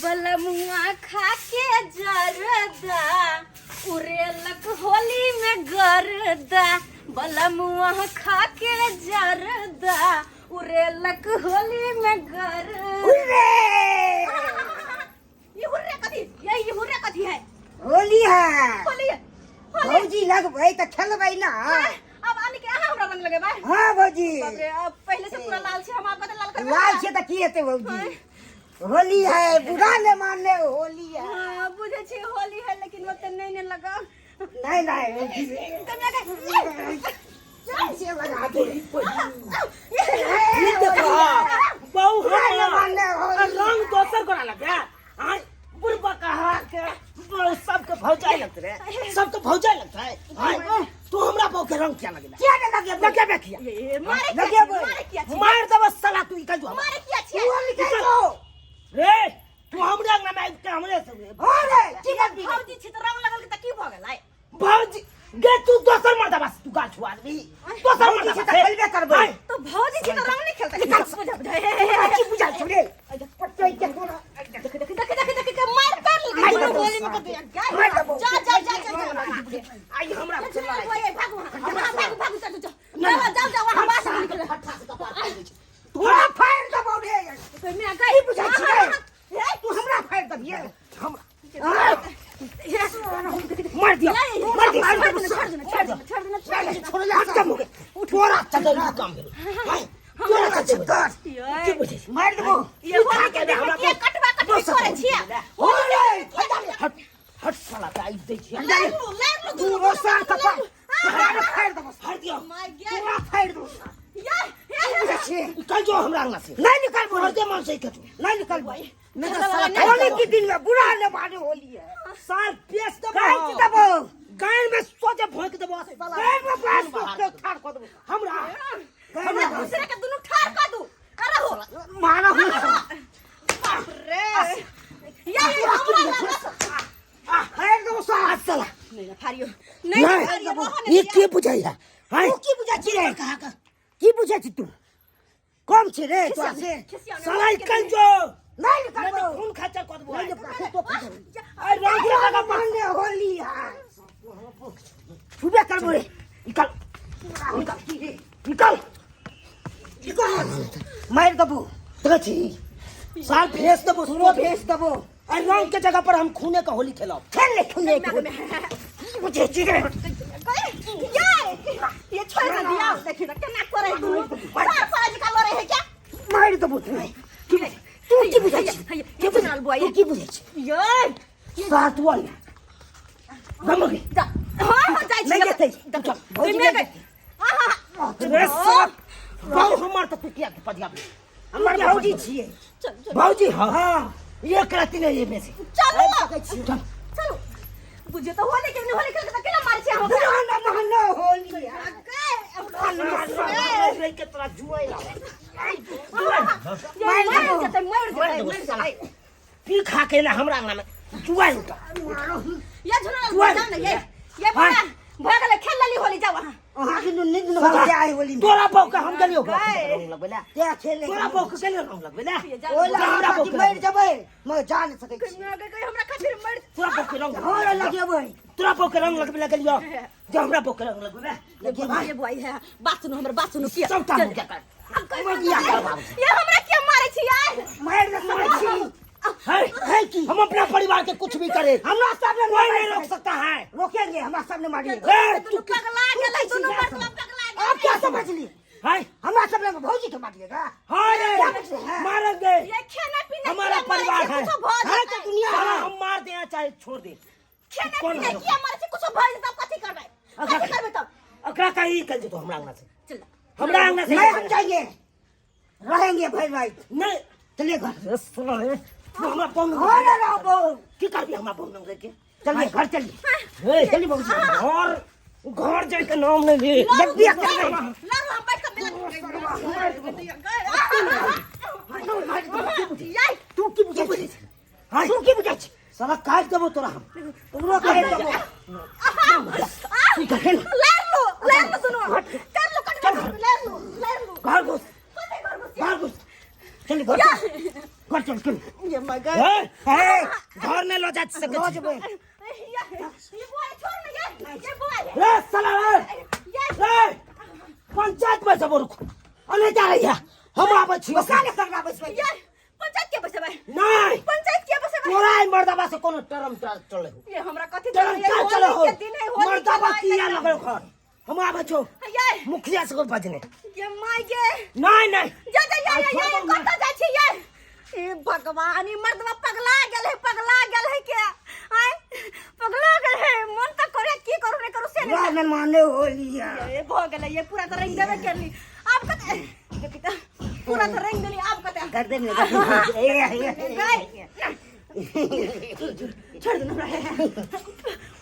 बलमुआ खा के जरदा उड़ेलक होली में गरदा। बलमुआ खा के जरदा उड़ेलक होली में गरदा। ये हुर्रे कथी? ये हुर्रे कथी है? होली है। होली है। भौजी लगबै त खेलबै ना। अब आने के आहा हमरा रंग लगेबै। हां भौजी। बाप रे, अब पहले से पूरा लाल छे, हम आप बदल लाल करबै। लाल छे त की हेतै भौजी? होली है, बुरा ने मानने होली है। हां बुझे छी होली है, लेकिन ओते नहीं ने लगा। नहीं नहीं भौजी से लगा दे। ये देखो बहु ने मानने होली रंग दोसर कोना लगे हां बुरबा कहा के बहु सब के भौजाई लगते रे, सब तो भौजाई लगता है। हां तू हमरा बहु के रंग क्या लगेला? क्या ने लगे लगे बेखिया ये मारे लगे क्या? बोल। मारे क्या? मार दब साला तू इकल जो मारे क्या छे? तू होली के तो रे तू हमरा अंगना में के हमरे से अरे की बात भी भौजी छी त रंग लगल के त की भ गेलै? भौजी गे तू दोसर मर्दा बस तू गाछ हुआ आदमी दोसर भौजी मर्दा से त खेलबे करबै। तो भौजी छी त रंग नहीं खेलता। बुझा बुझा की बुझा छोड़े पटोई के तोरा देख के मार कर ली होली में कर दिया। जा जा जा जा आई हमरा चला भाग भाग भाग जा जा जा वहां बाहर निकल। तोरा फाड़ दबौ रे। तो मैं कहीं बुझा छिए तू हमरा फाड़ दबिए। हम मार दिया मार दिया छोड़ देना छोड़ ले हट कम तोरा चल काम करो हां तोरा चल की बुझे मार दबो। ये होली के हमरा के कटवा कटवा करे छिए। हो रे हट हट साला आई दे छी ले तू रोसा कपा फाड़ दबो। फाड़ दिया माय तोरा फाड़ दबो। बुझा छिए निकल जो हमरा अंगना से नहीं निकल बोल मर्दे मन से कटो नहीं निकल भाई। मैं तो साला होली के दिन में बुरा ने माने होली है। साल पेस दबो काहे दबो गाय में सोचे भोंक दबो साला गाय में पास को ठाड़ को दबो। हमरा हमरा दूसरे के दोनों ठार कर दू। अरे हो मारा हो बाप रे ये हमरा फाड़ दबो साला। नहीं ना फारियो नहीं फारियो ये के बुझाइया हां तू की बुझा छी रे? कहा का की बुझा छी तू? कम छी रे तो से साला निकल जो नहीं निकल तो खून खर्चा कर दबो नहीं तो अरे रंग लगा माने होली है। छुबे कर बोले निकल निकल मार दबो। देखी साल भेज दबो सुनो भेज दबो। अरे रंग के जगह पर हम खूने का होली खेलब खेल ले खेल ले मुझे छी रे। ये छोड़ ना दिया देखी ना केना करे तू पाज का लरे है क्या? मार दबो तू की बुझा छी? ये बनाल बुआई तू की बुझा छी? ये साथ वाला दमगे जा हां जाई छी नहीं जेतै भौजी में गई हां रे सब बहु हमर त तू किया के पदिया हमर भौजी छिए। भौजी हां ये करती नहीं ये में से चलो चलो बुझे तो होली के होली के केना मार छी हम ना माने होली है। रे के तोरा जुआई ला मार जते पी खा के ना हमरा अंगना में जुआई उठा ये झुना जान ये बड़ा भगले खेल लेली होली जा वहां हां दिन नींद न हो जाए होली में। तोरा बहु का हम गलियो रंग लगबेला क्या खेले तोरा बहु के गलियो रंग लगबेला ओला हमरा की मर जबै मैं जा नहीं सकै छी। हमरा खातिर मर तोरा बहु के रंग हमरा लगेबै तोरा बहु के रंग लगबेला गलियो जो हमरा बहु के रंग लगबेला ये बुआई है बात सुनो किया चौथा हो क्या कर ये हमरा क्यों मारे छी यार? मार न सकै छी। है की हम अपना परिवार के कुछ भी करे हमरा सामने कोई नहीं रोक सकता है रोकेंगे हमरा सामने मारिए। तू पगला गेलै दोनों मतलब पगला आप क्या समझ ली? है हमरा सामने भौजी के मारिएगा? हाँ रे मारेंगे ये खाना पीना हमारा परिवार है है तो दुनिया साला है। हम मार देना चाहे छोड़ दे खाना कौन पीना है? किया मारे छी कुछ भइल तब कथि करबै? कथि करबै तब? अकरा कहीं कर दे तो हमरा अंगना से चल हमरा अंगना से नहीं हम जाएंगे रहेंगे भाई भाई। नहीं चलिए घर सुनो रे तू हमरा फोन घर रहो की कर दिया हमरा फोन लेके चलिए घर चलिए ए चली बहु घर जाए के नाम नहीं ले जल्दी आ कर लारो हम बैठ के यार तू की बुझे हां तू की बुझे साला काट देबो तोरा हम तोरो काट देबो। ले लो सुनो कर लो कट ले लो घर घुस घर घुस चल घर चल चल ये मगर घर में लो जा सके लो जबे ये बोल छोड़ ना ये बोल रे साला रे पंचायत में जब रुक अने जा रही है हम आबे छी काले करना बस में यार पंचायत के बसे भाई नहीं पंचायत के बसे भाई तोरा मर्दाबा से कोनो टरम चले हो ये हमरा कथि टरम का चले हो दिन है होली मर्दाबा किया लगल घर हम आबे छो यार मुखिया से को बजने ये माय गे नहीं नहीं जा कत जा छी यार ए भगवान ई मर्दवा पगला गेल है के आय पगला गेल है मन त करे की करू नहीं करू से नहीं रान माने होलिया ये भ गेल ये पूरा त रंग देबे करली आप कत देखिता पूरा त रंग देली आप कत कर दे छोड़ दे हमरा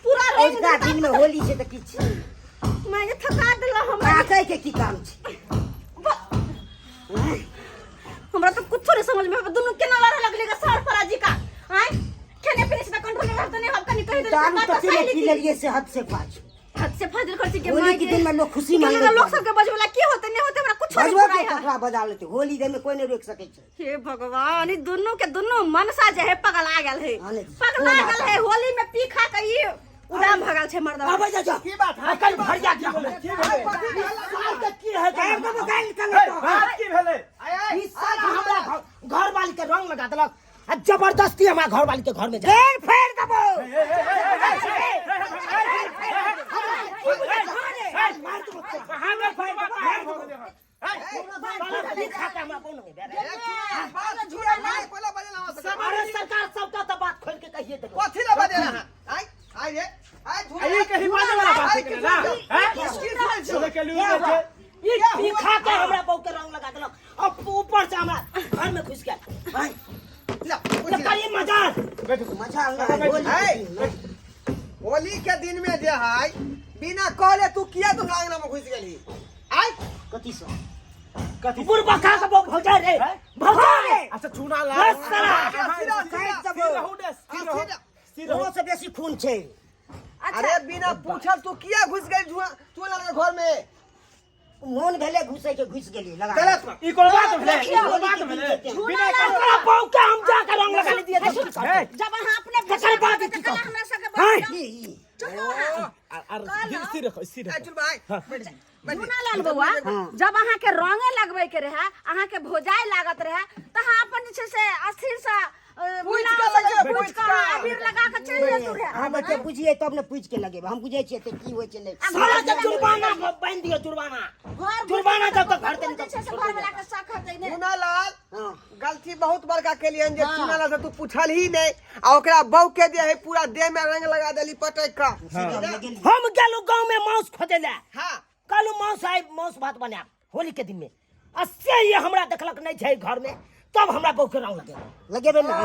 पूरा रंग एक दिन में होली से त किछ मैं थका देला हमरा आके के की काम छै हमरा तो कुछ नहीं समझ में दोनों केना लड़े लगले का सर फराजी का हैं खेने पीने से कंट्रोल नहीं रहते नहीं हम कहीं कहीं दारू तो पी लिए से हद से पाँच हाथ से फाजिल करती के होली के दिन में लोग खुशी माने के लोग सब के बजवला की होते नहीं होते हमरा कुछ नहीं बजवा पता के ककरा बजा लेते होली दिन में कोई नहीं रोक सके छै हे भगवान ई दोनों के दोनों मनसा जे है पगला गेल है आने पगला गेल है होली में पी खा के ई उड़ाम भगल छै मर्दवा आबे जा की बात है कल भर जा क्या की भेले साल तक की है टाइम को मोबाइल कर ले तो बात की भेले आय इस साल हमरा घर वाली के रंग लगा देलक आ जबरदस्ती हमरा घर वाली के घर में जा फेर फेर दबो कहां में फाइल झूठा नहीं पहले बजेला हमारे सरकार सब तो बात खोल के कहिए दे कथि ला बजेला आय आय रे आय झूठा ये कहीं बाजे वाला बात है कि ना हैं किसकी झूठ चले के लिए जे ये पीखा के हमरा बहु के रंग लगा देलक अब ऊपर से हमरा घर में घुस गया हां ला ये करी मजाक मजा होली होली के दिन में जे है बिना कहले तू किया तो आंगना में घुस गेली आय कथि से कथी बुरबा खा के भौजा रे भौजा रे अच्छा चूना ला बस साला साइड दबो वो से बेसी खून छै अरे बिना पूछल तू किया घुस गई तू लगा घर में मोन भेले घुसे के घुस गेली लगा गलत मत ई कोन बात भेले ई कोन बात भेले बिना कपड़ा बहु के हम जा के रंग लगा दिए जब हम अपने फसल बात की कल हमरा सब के हां स्थिर रखो स्थिर आय रखो चल भाई झूना लाल बउआ जब अहाँ के रंगे लगबे के रहे अहाँ के भोजाई लागत रहे त अहाँ अपन जे से अस्थिर से पूछ के अबीर लगा के चल जेतु रहे हम बच्चे बुझिए तब ने पूछ के लगे हम बुझे छिए त की होय छै नहीं साला के जुर्माना बांध दियो जुर्माना जब तक घर से निकल से घर वाला के साख दे ने चुनालाल हां गलती बहुत बड़का केलियन जे चुनालाल से तू पूछल ही नहीं आ ओकरा बहू के जे है पूरा देह में रंग लगा देली पटक का हम गेलु गांव में मांस खोदेला हां कालू मांस आइ मांस भात बना होली के दिन में अस्से ये हमरा देखलक नहीं छै घर में तब हमरा बहु के रंग लगेबे ना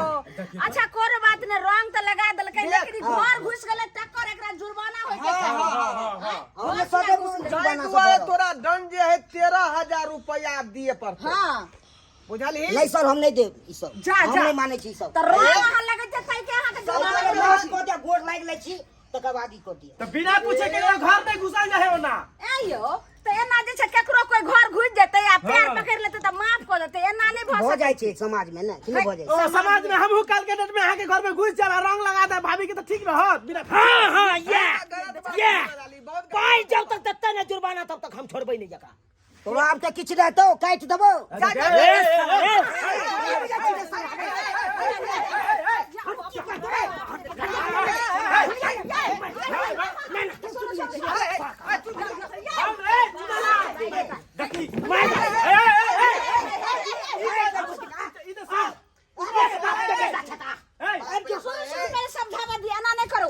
अच्छा कोनो बात ने रंग त लगा देलकै लेकिन घर घुस गेलै तकर एकरा जुर्माना होय के हम सदे जुर्माना दुआरे सब तोरा दंड जे है 13,000 रुपया दिए पड़ते हां बुझली नहीं सर हम नहीं देब ई सब जा, हम जा। नहीं माने छी ई सब त रंग अहाँ लगे जतै के अहाँ के जुर्माना मास को दे गोड़ लाग ले छी तकर बाद ई को दिए तो बिना पूछे के घर में घुसा जाए हो ना ए यो त एना जे छै केकरो कोई घर घुस जेतै आ पैर पकड़ लेतै त माफ क देतै एना नहीं भ हो सकै जाय छै समाज में ना कि नहीं हो जाय ओ समाज में हमहू कल के डेट में आके घर में घुस जाला रंग लगा दे भाभी के तो ठीक रहत बिना हां हां ये बहुत पाई जब तक तत्ता न जुर्माना तब तक हम छोड़बै नहीं जका तो आप त किछ रहतो काट दबो समझावा दिया ना नहीं करो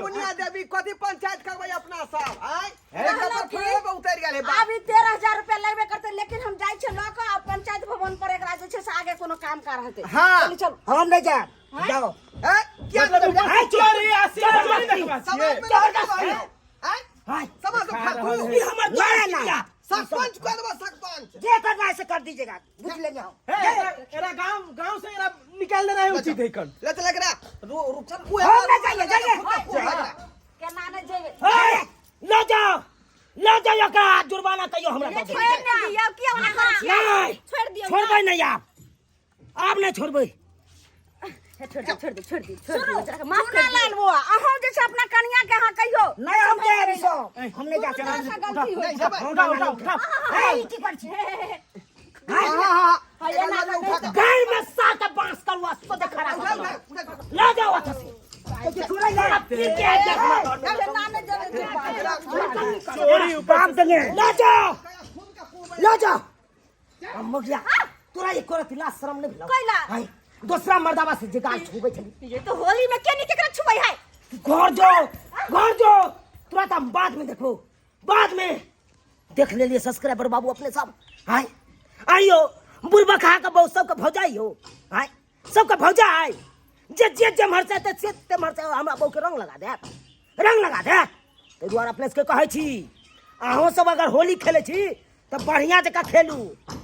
बुनिया देवी कथी पंचायत करबै अपना सब आय एकर उतर गेल है अभी 13,000 रुपया लेबे करते लेकिन हम जाय छै लक आ पंचायत भवन पर एकरा जे छै से आगे कोनो काम कर रहते हां चल हम नहीं जा जाओ क्या चोरी आसी चोरी देखबा छिए आय हां समाज खातू ई हमर ना ना सरपंच कर दबो सरपंच जे करना है से कर दीजिएगा बुझ लेंगे हम एरा गांव से एरा निकाल देना है उचित है कल ले चल एकरा रुक चल हम नहीं जाइए केना नहीं जेबे ले जाओ एकरा जुर्माना कहियो हमरा दे छोड़ दियो किया वाला कर नहीं छोड़ दियो छोड़बै नहीं आप आप नहीं छोड़बे छोड़ दे जरा माफ कर लाल वो अहो जैसे अपना कन्या के हां कहियो नहीं हम के अभी सो हमने जाके थोड़ा सा गलती हो उठा हाय की कर छी हां ये ना गाय में सात बांस का वास्ता दिखा रहा ले जाओ वहां से छोड़ा ले क्या देखना नाने जरे चोरी काम देंगे ले जाओ हम मुखिया तोरा एक करत ला शर्म नहीं भिला कोइला हाय दूसरा मर्दावा से जगाल छुबे चली ये तो होली में केनी केकरा छुबई है घर जो तुरंत हम बाद में देखो बाद में देख ले लिए सब्सक्राइबर बाबू अपने सब हाय आइयो बुरबा खा का बहुत सबका भौजाई हो हाय सबका भौजा है जे मरते ते मरते हमरा बहु के रंग लगा दे तो दुआर अपने से कहै छी अहों सब अगर होली खेले छी तो बढ़िया जगह खेलू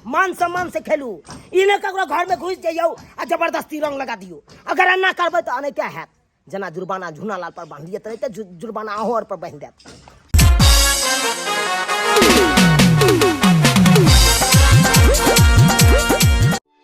मान सम्मान से खेलू इने ककरो घर में घुस जाइयो आ जबरदस्ती रंग लगा दियो अगर अन्ना करबै तो अने क्या हैत जना जुर्माना झूना लाल पर बांध दिए तो जुर्माना अहों पर बांध देत